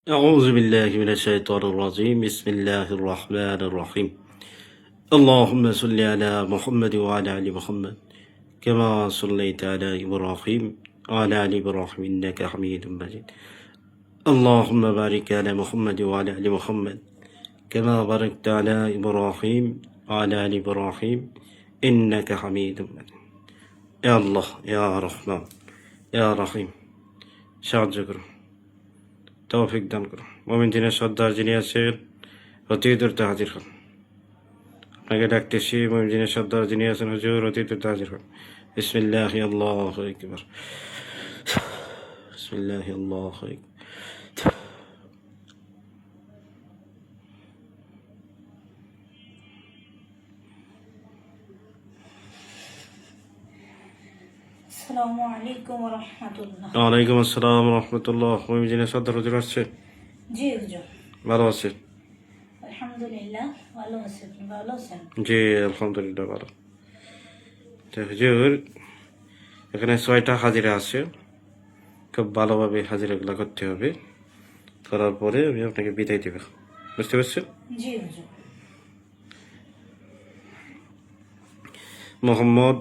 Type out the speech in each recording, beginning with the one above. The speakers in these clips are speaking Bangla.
أعوذ بالله من الشيطان الرجيم بسم الله الرحمن الرحيم اللهم صل على محمد وعلى آل محمد كما صليت على إبراهيم وعلى آل إبراهيم إنك حميد مجيد اللهم بارك على محمد وعلى آل محمد كما باركت على إبراهيم وعلى آل إبراهيم إنك حميد مجيد يا الله يا رحمن يا رحيم সাহায্য করুন তৌফিক দান করুন মুমিন দিনের সর্দার যিনি আছেন অতি দ্রুত হাজির হন আপনাকে ডাকতেছি মুমিন দিনের সর্দার যিনি আছেন হুজুর অতি দ্রুত হাজির হন বিসমিল্লাহি আল্লাহু আকবার বিসমিল্লাহি আল্লাহু আকবার আসসালামু আলাইকুম ওয়া রাহমাতুল্লাহ। ওয়ালাইকুম আসসালাম রহমতুল্লাহ মুমিন দিনের সর্দার হুজুর আসছে জি হুজুর, ভালো আছে আলহামদুলিল্লাহ ভালো আছি। আপনি ভালো আছেন? জি আলহামদুলিল্লাহ ভালো তো হুজুর এখানে 6টা হাজিরা আছে খুব ভালোভাবে হাজিরাগুলো করতে হবে করার পরে আমি আপনাকে বিদায় দেব বুঝতে পারছেন জি হুজুর। মোহাম্মদ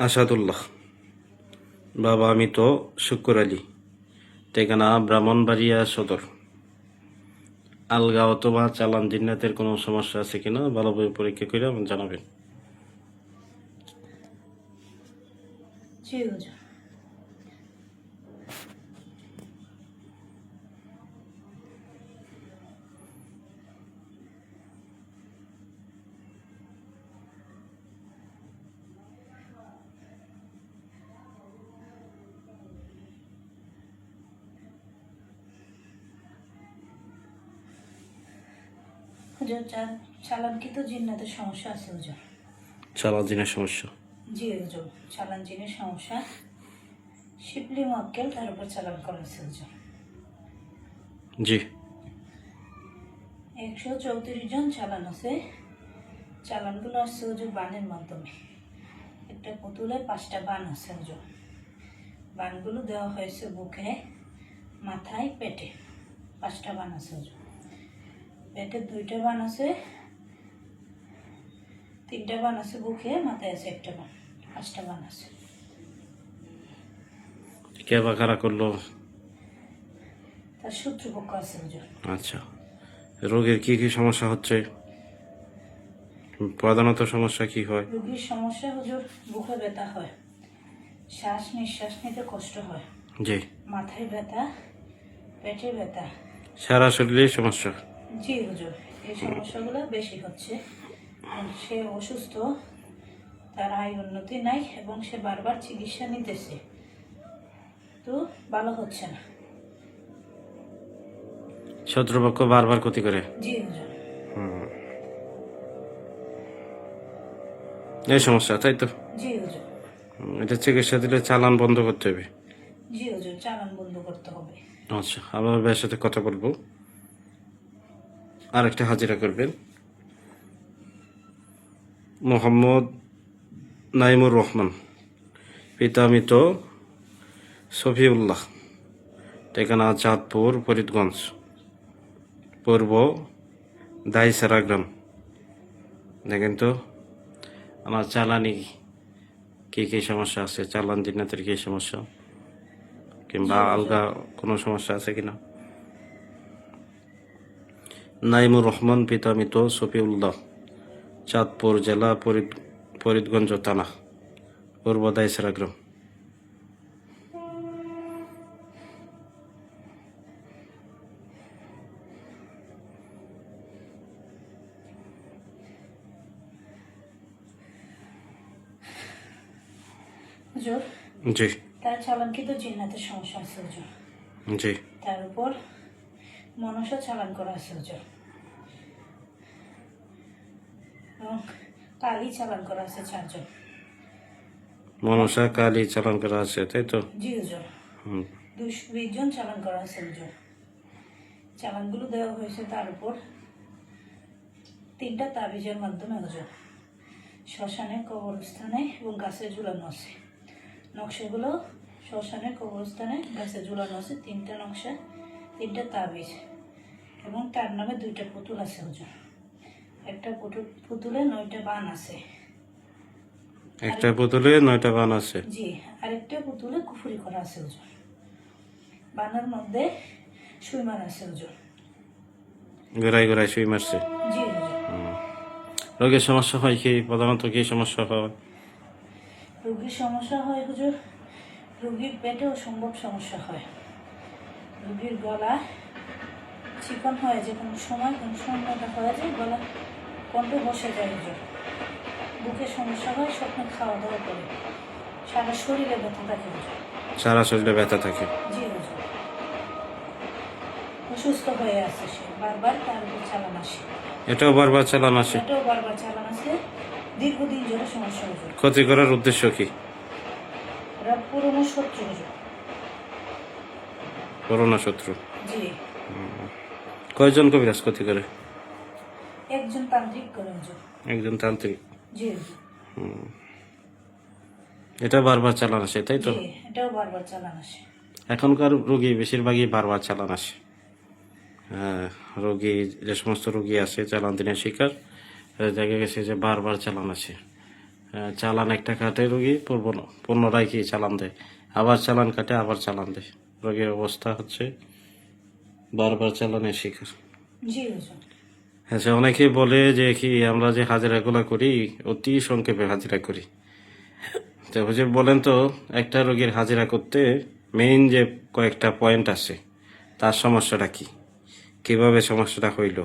আসাদুল্লাহ বাবা আমি তো শুক্র আলী ঠিকানা ব্রাহ্মণবাড়িয়া সদর আলগা অথবা চালান জিন্নাতের কোনো সমস্যা আছে কিনা ভালোভাবে পরীক্ষা করে আমাকে জানাবেন জি হুজুর। হুজুর চালানকৃত জিন্নাতের সমস্যা আছে হুজুর। চালান জিনের সমস্যা জি হুজুর, চালান জিনের সমস্যা। শিবলি মক্কেল তার উপর চালান করা আছে হুজুর। জি 134 জন চালান আছে। চালানগুলো আসছে হুজুর বানের মাধ্যমে। একটা পুতুলে 5টা বান আছে হুজুর। বানগুলো দেওয়া হয়েছে বুকে, মাথায়, পেটে। 5টা বান আছে হুজুর। পেটে 2টা বান আছে, 3টা বান আছে বুকে, মাথায় আছে 1টা বান। 5টা বান আছে। কে বা কারা করলো তার শত্রুপক্ষ আছে হুজুর। আচ্ছা রোগের কি কি সমস্যা হচ্ছে প্রধানত সমস্যা কি হয় রোগীর সমস্যা হুজুর বুকে ব্যথা হয়, শ্বাস নিঃশ্বাস নিতে কষ্ট হয়, জি মাথায় ব্যথা, পেটে ব্যথা। সারা শরীরের সমস্যা জি হুজুর, এই সমস্যাগুলো বেশি হচ্ছে। সে অসুস্থ, তার আয় উন্নতি নাই এবং সে বারবার চিকিৎসা নিতেছে, তো ভালো হচ্ছে না। শত্রুপক্ষ বারবার ক্ষতি করে জি হুজুর। এই সমস্যা তাই তো জি হুজুর। এটা চিকিৎসা দিলে চালান বন্ধ করতে হবে জি হুজুর, চালান বন্ধ করতে হবে। আচ্ছা আমার ভাইয়ের সাথে কথা বলবো আরেকটা হাজিরা করবেন মোহাম্মদ নাইমুর রহমান পিতা মৃত সফিউল্লাহ ঠিকানা চাঁদপুর ফরিদগঞ্জ পূর্ব দাইসারা গ্রাম দেখেন তো আমার চালানি কি কি সমস্যা আছে চালান জিন্নাতের কি সমস্যা কিংবা আলগা কোনো সমস্যা আছে কিনা নাইমুর রহমান পিতা মৃত সফিউল্লাহ চাঁদপুর জেলা ফরিদগঞ্জ থানা পূর্ব দাইসারা গ্রাম হুজুর, জি তার চালানকৃত জিন্নাতের সমস্যা আছে হুজুর। জি তার উপর মনসা চালান করা আছে হুজুর, এবং কালি চালান করা আছে 4 জন। মনসা কালী চালান করা আছে তাই তো জি হুজুর। হুম 220 জন চালান করা আছে হুজুর। চালানগুলো দেওয়া হয়েছে তার উপর 3টা তাবিজের মাধ্যমে হুজুর। শ্মশানে, কবরস্থানে এবং গাছে ঝুলানো আছে। নকশাগুলো শ্মশানে, কবরস্থানে, গাছে ঝুলানো আছে। 3টা নকশা 3টা তাবিজ এবং তার নামে 2টা পুতুল আছে হুজুর। একটা পুতুলে 9টা বান আছে, একটা পুতুলে 9টা বান আছে। জি। আরেকটা পুতুলে কুফরি করা আছে হুজুর। বানের মধ্যে সুই মারা আছে হুজুর। গোড়ায় গোড়ায় সুই মারছে। জি হুজুর। রোগের সমস্যা হয় কি? প্রধানত কি সমস্যা হয়? রোগীর সমস্যা হয় হুজুর, রোগীর পেটে অসম্ভব সমস্যা হয়। রোগীর গলা চিকন হয়ে যায়, কোনো সময় শূন্যতা হয়ে যায়, গলা কণ্ঠ বসে যায় হুজুর। বুকে সমস্যা হয়, স্বপ্নে খাওয়া দাওয়া করে, সারা শরীরে ব্যথা থাকে হুজুর। সারা শরীরে ব্যথা থাকে। জি হুজুর। অসুস্থ হয়ে আছে সে, বারবার তার উপর চালান আসে। এটাও বারবার চালান আসে। এটাও বারবার চালান আসে, দীর্ঘদিন ধরে সমস্যা হুজুর। ক্ষতি করার উদ্দেশ্য কি? ওরা পুরনো শত্রু হুজুর। করোনা শত্রু। জি। কয়জন কবিরাজ ক্ষতি করে? একজন তান্ত্রিক করে হুজুর। একজন তান্ত্রিক। জি হুজুর। এটা বারবার চালান আসে, তাই তো? জি, এটাও বারবার চালান আসে। এখনকার রোগী বেশিরভাগই বারবার চালান আসে। হ্যাঁ, রোগী যে সমস্ত রোগী আছে চালান দিনের শিকার, দেখা গেছে যে বারবার চালান আসে। চালান একটা কাটে রোগী পুনরায় কি চালান দেয়, আবার চালান কাটে, আবার চালান দেয়। রোগীর অবস্থা হচ্ছে বারবার চালানের শিকার। জি হুজুর। আচ্ছা, অনেকেই বলে যে কি আমরা যে হাজিরাগুলো করি অতি সংক্ষেপে হাজিরা করি। তো হুজুর বলেন তো, একটা রোগীর হাজিরা করতে মেইন যে কয়েকটা পয়েন্ট আছে, তার সমস্যাটা কি, কিভাবে সমস্যাটা হইল,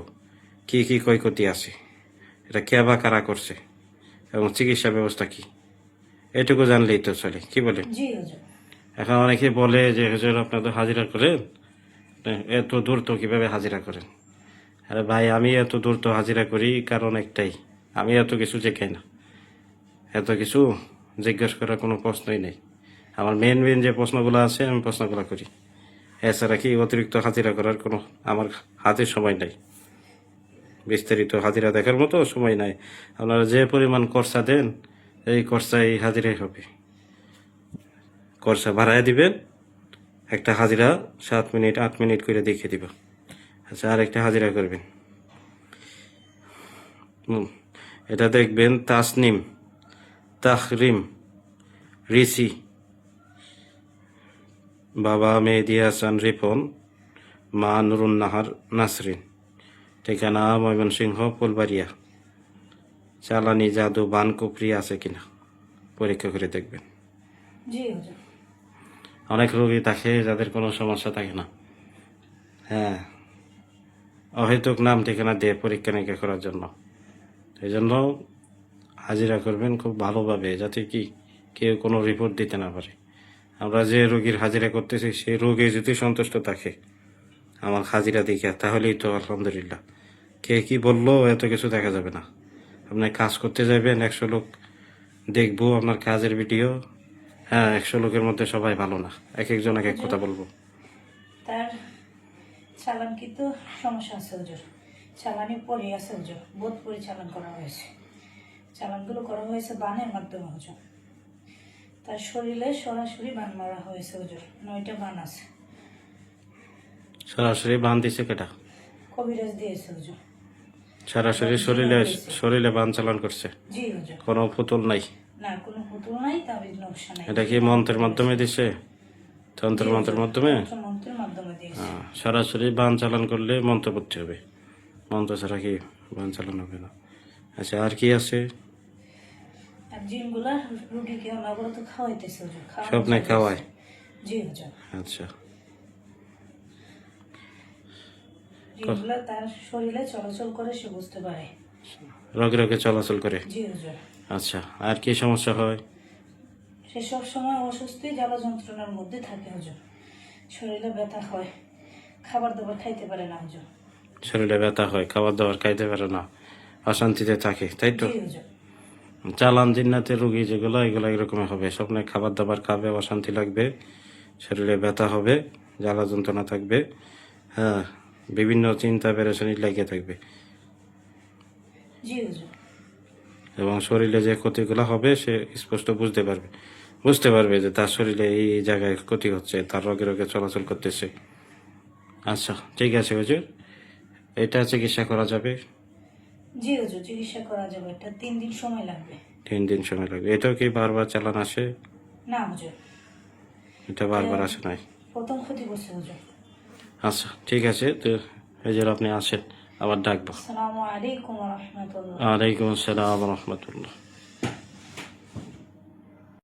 কি কি ক্ষয়ক্ষতি আছে, এটা কে বা কারা করছে, এবং চিকিৎসা ব্যবস্থা কি, এটুকু জানলেই তো চলে, কি বলে? জি হুজুর। এখন অনেকে বলে যে হুজুর আপনার তো হাজিরা করেন, এত দূর তো কিভাবে হাজিরা করেন? আরে ভাই, আমি এত দূর তো হাজিরা করি কারণ একটাই, আমি এত কিছু শেখাই না, এত কিছু জিজ্ঞেস করার কোনো প্রশ্নই নেই। আমার মেন যে প্রশ্নগুলো আছে আমি প্রশ্নগুলো করি, এছাড়া কি অতিরিক্ত হাজিরা করার কোনো আমার হাতে সময় নাই, বিস্তারিত হাজিরা দেখার মতো সময় নাই। আপনারা যে পরিমাণ খরচা দেন এই খরচায় হাজিরাই হবে, খরচা বাড়ায় দিবেন, একটা হাজিরা 7 মিনিট 8 মিনিট করে দেখিয়ে দিব। আচ্ছা, আর একটা হাজিরা করবেন, এটা দেখবেন তাসনিম, তাহরিম, ঋষি, বাবা মেহেদি হাসান রিপন, মা নুরুন নাহার নাসরিন, ঠিকানা ময়মনসিংহ ফুলবাড়িয়া। চালানি জাদু বান কুপরি আছে কিনা পরীক্ষা করে দেখবেন। জি হুজুর। অনেক রোগী থাকে যাদের কোনো সমস্যা থাকে না, হ্যাঁ, অহেতুক নাম ঠিকানা দিয়ে পরীক্ষা নিরীক্ষা করার জন্য। এই জন্য হাজিরা করবেন খুব ভালোভাবে, যাতে কি কেউ কোনো রিপোর্ট দিতে না পারে। আমরা যে রোগীর হাজিরা করতেছি সেই রোগী যদি সন্তুষ্ট থাকে আমার হাজিরা দেখে, তাহলেই তো আলহামদুলিল্লাহ। কে কি বললো এত কিছু দেখা যাবে না। আপনি কাজ করতে যাবেন, 100 লোক দেখবো আপনার কাজের ভিডিও, হ্যাঁ, 100 লোকের মধ্যে সবাই ভালো না, এক একজন এক এক কথা বলবো। তার চালানকৃত সমস্যা আছে হুজুর, চালানি পরে আছে হুজুর, বোধ পরিচালন করা হয়েছে। চালানগুলো করা হয়েছে বানের মাধ্যমে হুজুর। তার শরীরে সরাসরি বান মারা হয়েছে হুজুর, 9টা বান আছে। সরাসরি বান দিছে কেটা? কবিরাজ দিয়েছে হুজুর। সরাসরি শরীরে বান চালান করছে? জি হুজুর। কোনো পুতুল নাই? না, কোনো পুতুল নাই, তাবিজ নকশা নাই। এটা কি মন্ত্রের মাধ্যমে দিছে? তন্ত্র মন্ত্রের মাধ্যমে? মন্ত্রের মাধ্যমে দিয়েছে। সরাসরি বান চালান করলে মন্ত্র পড়তে হবে, মন্ত্র ছাড়া কি বান চালান হবে না। আচ্ছা, আর কি আছে? আর জিনগুলা রুগীকে অনবরত খাওয়াইতেছে হুজুর, স্বপ্নে খাওয়ায়? জি হুজুর। আচ্ছা, জিনগুলা তার শরীরে চলাচল করে, সে বুঝতে পারে। রোগে রোগে চলাচল করে? জি হুজুর। আচ্ছা, আর কি সমস্যা হয়? সে সব সময় অসুস্থই জ্বালা যন্ত্রণার মধ্যে থাকে হুজুর। শরীরে ব্যথা হয়, খাবার দাবার খাইতে পারে না হুজুর। শরীরে ব্যথা হয়, খাবার দাবার খাইতে পারে না, অশান্তিতে থাকে, তাই তো? জি হুজুর। চালান জিন্নাতের রোগী যেগুলো, এগুলো এরকম হবে, স্বপ্নে খাবার দাবার খাবে, অশান্তি লাগবে, শরীরে ব্যথা হবে, জ্বালা যন্ত্রণা থাকবে, হ্যাঁ, বিভিন্ন চিন্তা পেরেশানি লেগে থাকবে, জি হুজুর। এবং শরীরে যে ক্ষতিগুলো হবে সে স্পষ্ট বুঝতে পারবে যে তার শরীরে এই জায়গায় ক্ষতি হচ্ছে, তার রোগে রোগে চলাচল করতেছে। আচ্ছা ঠিক আছে হুজুর, এটা চিকিৎসা করা যাবে? জি হুজুর, চিকিৎসা করা যাবে, এটা 3 দিন সময় লাগবে। 3 দিন সময় লাগবে। এটাও কি বারবার চালান আসে? না হুজুর, এটা বারবার আসে নাই? প্রথম ক্ষতি করছে হুজুর। আচ্ছা ঠিক আছে, তো হুজুর আপনি আসেন, আবার ডাকবো। আসসালামু আলাইকুম রহমতুল্লাহ। ওয়ালাইকুম আসসালাম রহমতুল্লাহ।